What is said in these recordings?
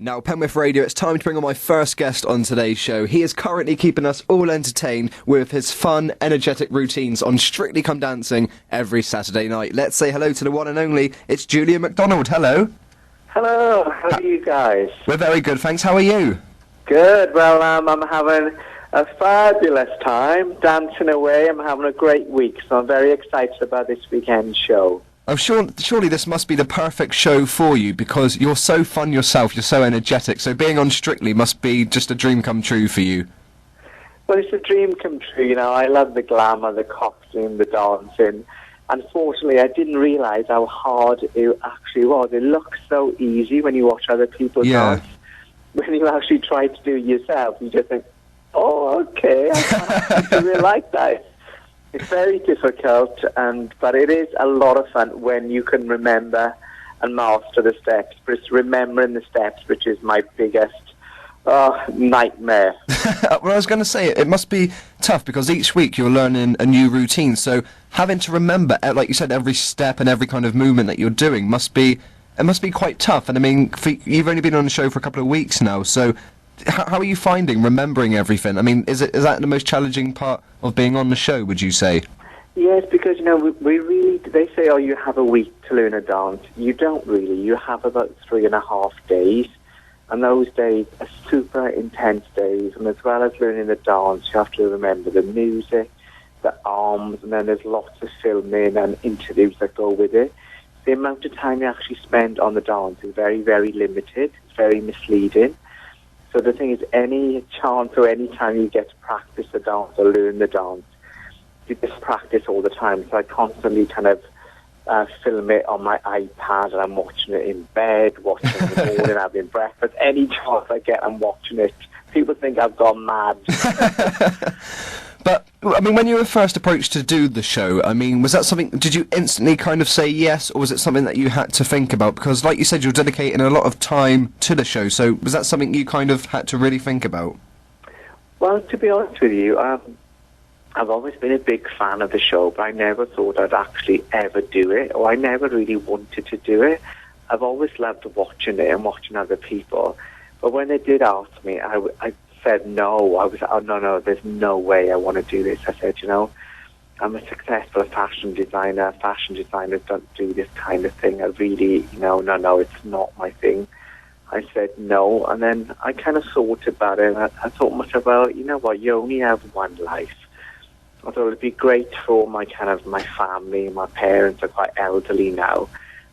Now, Penwith Radio, it's time to bring on my first guest on today's show. He is currently keeping us all entertained with his fun, energetic routines on Strictly Come Dancing every Saturday night. Let's say hello to the one and only, it's Julien MacDonald. Hello. Hello, how are you guys? We're very good, thanks. How are you? Good. Well, I'm having a fabulous time dancing away. I'm having a great week, so I'm very excited about this weekend show. Oh, surely this must be the perfect show for you because you're so fun yourself, you're so energetic, so being on Strictly must be just a dream come true for you. Well, it's a dream come true, you know. I love the glamour, the costume, the dancing. Unfortunately, I didn't realise how hard it actually was. It looks so easy when you watch other people dance. When you actually try to do it yourself, you just think, oh, okay, I can't do it like that. It's very difficult, but it is a lot of fun when you can remember and master the steps. But it's remembering the steps which is my biggest nightmare. Well, I was going to say, it must be tough because each week you're learning a new routine, so having to remember, like you said, every step and every kind of movement that you're doing must be quite tough. And I mean, you've only been on the show for a couple of weeks now, so how are you finding remembering everything? I mean, is that the most challenging part of being on the show, would you say? Yes, because, you know, we really, they say, oh, you have a week to learn a dance. You don't really. You have about 3.5 days, and those days are super intense days, and as well as learning the dance, you have to remember the music, the arms, and then there's lots of filming and interviews that go with it. The amount of time you actually spend on the dance is very, very limited. It's very misleading. So the thing is, any chance or any time you get to practice the dance or learn the dance, you just practice all the time. So I constantly kind of film it on my iPad, and I'm watching it in bed, watching it in the morning, having breakfast. Any chance I get, I'm watching it. People think I've gone mad. But, I mean, when you were first approached to do the show, I mean, was that something, did you instantly kind of say yes, or was it something that you had to think about? Because, like you said, you're dedicating a lot of time to the show, so was that something you kind of had to really think about? Well, to be honest with you, I've always been a big fan of the show, but I never thought I'd actually ever do it, or I never really wanted to do it. I've always loved watching it and watching other people, but when they did ask me, I said no. I was, oh, no, there's no way I want to do this. I said, you know, I'm a successful fashion designer. Fashion designers don't do this kind of thing. I really, you know, no, it's not my thing. I said no, and then I kind of thought about it, and I thought to myself, well, you know what, you only have one life. I thought it would be great for my family. My parents are quite elderly now,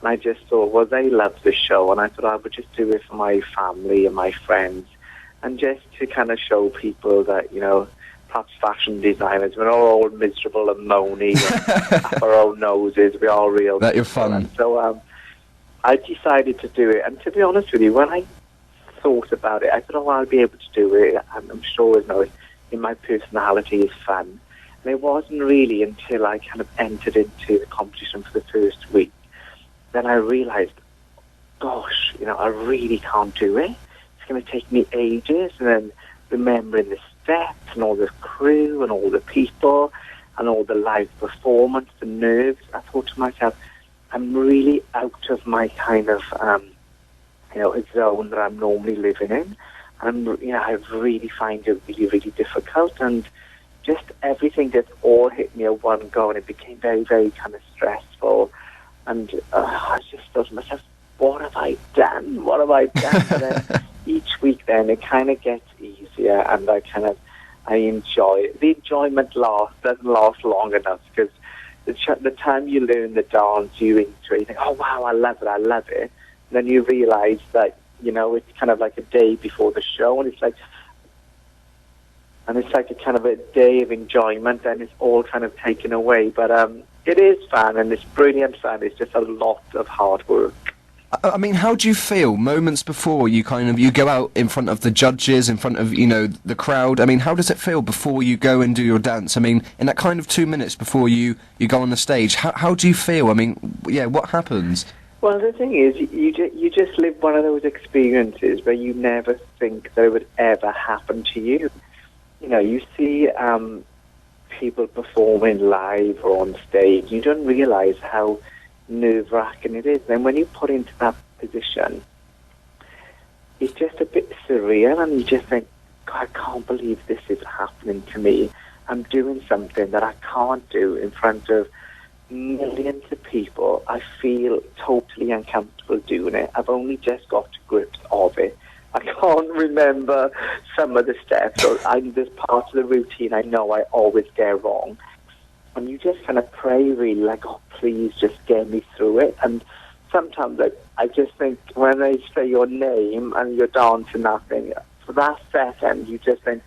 and I just thought, well, they love the show, and I thought I would just do it for my family and my friends, and just to kind of show people that, you know, perhaps fashion designers, we're all miserable and moany and up our own noses, we're all real. That you're fun. And so I decided to do it, and to be honest with you, when I thought about it, I thought, oh, I'll be able to do it. I'm sure, you know, in my personality is fun. And it wasn't really until I kind of entered into the competition for the first week, then I realized, gosh, you know, I really can't do it. It's going to take me ages, and then remembering the steps and all the crew and all the people and all the live performance, the nerves. I thought to myself, I'm really out of my kind of, you know, zone that I'm normally living in. And, you know, I really find it really, really difficult, and just everything just all hit me at one go, and it became very, very kind of stressful. And I just thought to myself, what have I done? What have I done? And then each week then it kind of gets easier, and I enjoy it. The enjoyment doesn't last long enough, because the time you learn the dance, you into it, you think, oh wow, I love it. And then you realize that, you know, it's kind of like a day before the show, and it's like a kind of a day of enjoyment, and it's all kind of taken away. But it is fun, and it's brilliant fun. It's just a lot of hard work. I mean, how do you feel moments before you go out in front of the judges, in front of, you know, the crowd? I mean, how does it feel before you go and do your dance? I mean, in that kind of 2 minutes before you go on the stage, how do you feel? I mean, yeah, what happens? Well, the thing is, you just live one of those experiences where you never think that it would ever happen to you. You know, you see people performing live or on stage, you don't realise how nerve-wracking it is. Then when you put into that position, it's just a bit surreal, and you just think, God, I can't believe this is happening to me. I'm doing something that I can't do in front of millions of people. I feel totally uncomfortable doing it. I've only just got to grips of it. I can't remember some of the steps. So there's parts of the routine I know I always get wrong. And you just kind of pray really like, oh, please just get me through it. And sometimes I just think when they say your name and you're dancing nothing, for that second you just think,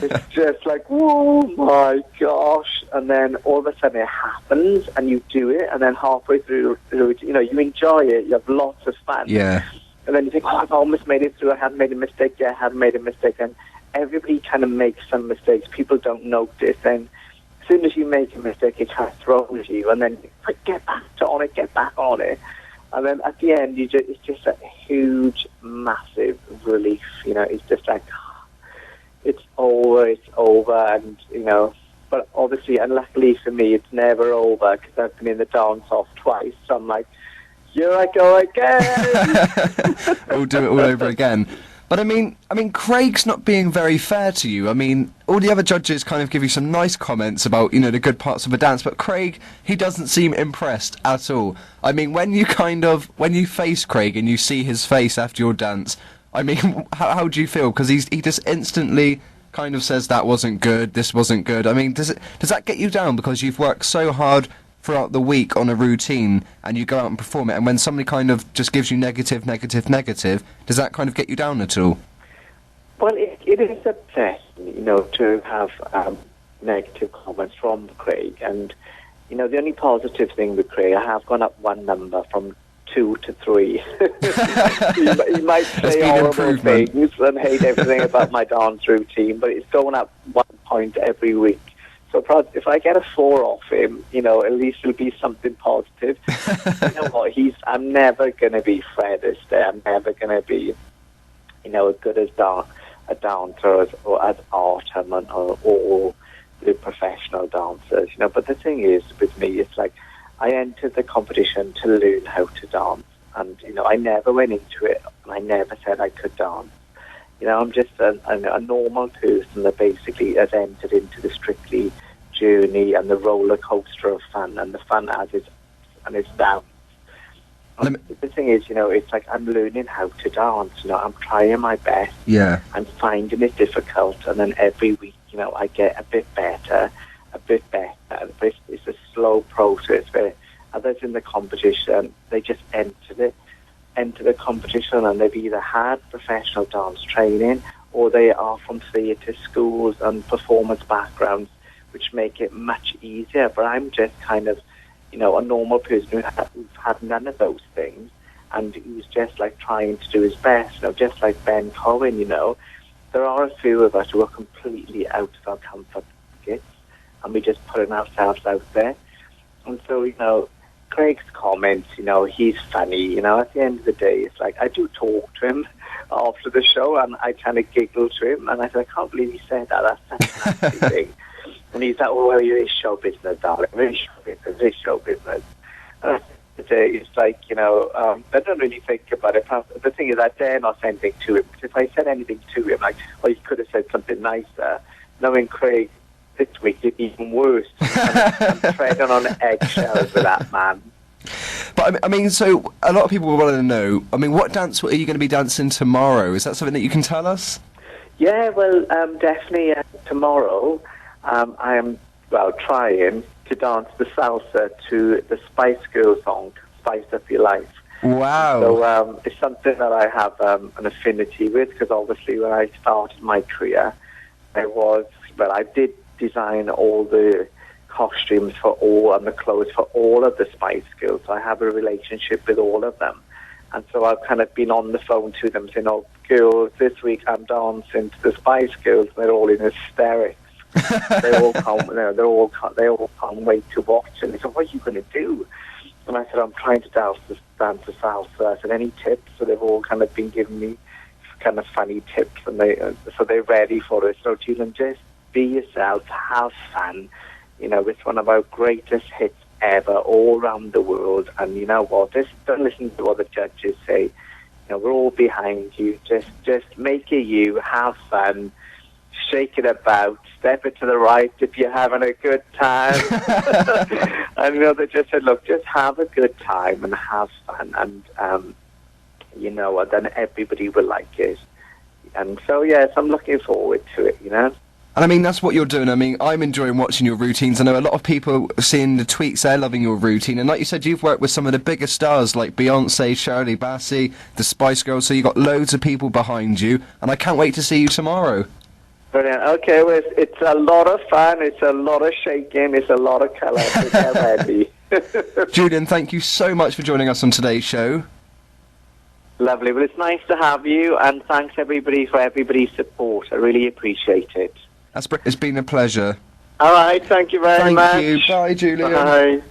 it's just like, oh my gosh. And then all of a sudden it happens and you do it, and then halfway through, you enjoy it, you have lots of fun. Yeah. And then you think, oh, I've almost made it through, I haven't made a mistake yet, I haven't made a mistake. And everybody kind of makes some mistakes. People don't notice. And as soon as you make a mistake, it kind of throws you. And then you get back on it. And then at the end, it's just a huge, massive relief. It's just like, it's over. And, but obviously, and luckily for me, it's never over because I've been in the dance off twice. So I'm like, here I go again. We'll do it all over again. But I mean, Craig's not being very fair to you. I mean, all the other judges kind of give you some nice comments about, the good parts of a dance, but Craig, he doesn't seem impressed at all. I mean, when you face Craig and you see his face after your dance, I mean, how do you feel? Because he just instantly kind of says that wasn't good, this wasn't good. I mean, does that get you down because you've worked so hard throughout the week on a routine and you go out and perform it, and when somebody kind of just gives you negative, does that kind of get you down at all? Well, it is upsetting, to have negative comments from Craig. And, the only positive thing with Craig, I have gone up one number from 2 to 3. He might say horrible things and hate everything about my dance routine, but it's going up 1 point every week. So if I get a 4 off him, at least it'll be something positive. You know what? I'm never going to be Fred Astaire. I'm never going to be, as good as a dancer or as Artem or the professional dancers. But the thing is, with me, it's like I entered the competition to learn how to dance, and I never went into it, and I never said I could dance. I'm just a normal person that basically has entered into the Strictly journey and the roller coaster of fun, and the fun has its and its downs. The thing is, it's like I'm learning how to dance. I'm trying my best. Yeah. I'm finding it difficult, and then every week, I get a bit better. But it's a slow process where others in the competition, they just enter the competition, and they've either had professional dance training or they are from theatre schools and performance backgrounds, which make it much easier. But I'm just kind of, a normal person who's had none of those things, and who's just like trying to do his best. Just like Ben Cohen, there are a few of us who are completely out of our comfort pockets, and we're just putting ourselves out there. And so, Craig's comments, he's funny. At the end of the day, it's like I do talk to him after the show, and I kind of giggle to him, and I said, I can't believe he said that. That's such a nasty thing. And he's like, oh, well, it is show business, darling. It is show business. And it's like, I don't really think about it. The thing is, I dare not say anything to him, because if I said anything to him, like, oh, you could have said something nicer, knowing Craig this week it's even worse. I'm treading on eggshells with that man. But I mean, so a lot of people want to know, what dance are you going to be dancing tomorrow? Is that something that you can tell us? Yeah, well, definitely tomorrow I am, trying to dance the salsa to the Spice Girls song, Spice Up Your Life. Wow. So it's something that I have an affinity with, because obviously when I started my career, I did design all the costumes for all and the clothes for all of the Spice Girls. So I have a relationship with all of them. And so I've kind of been on the phone to them saying, oh, girls, this week I'm dancing to the Spice Girls. And they're all in hysterics. they all can't wait to watch. And they said, what are you going to do? And I said, I'm trying to dance the salsa. I said, any tips? So they've all kind of been giving me kind of funny tips, and so they're ready for it. So Julien, just be yourself, have fun. It's one of our greatest hits ever, all around the world. And you know what? Just don't listen to what the judges say. we're all behind you. Just make it you, have fun, shake it about, step it to the right if you're having a good time. And they just said, look, just have a good time and have fun, and then everybody will like it. And so, yes, I'm looking forward to it, And I mean, that's what you're doing. I mean, I'm enjoying watching your routines. I know a lot of people seeing the tweets, they're loving your routine. And like you said, you've worked with some of the biggest stars like Beyonce, Shirley Bassey, the Spice Girls, so you've got loads of people behind you. And I can't wait to see you tomorrow. Brilliant. Okay, well, it's a lot of fun, it's a lot of shaking, it's a lot of colour. So get ready. Julien, thank you so much for joining us on today's show. Lovely. Well, it's nice to have you, and thanks everybody for everybody's support. I really appreciate it. It's been a pleasure. All right, thank you very much. Thank you. Bye, Julien. Bye.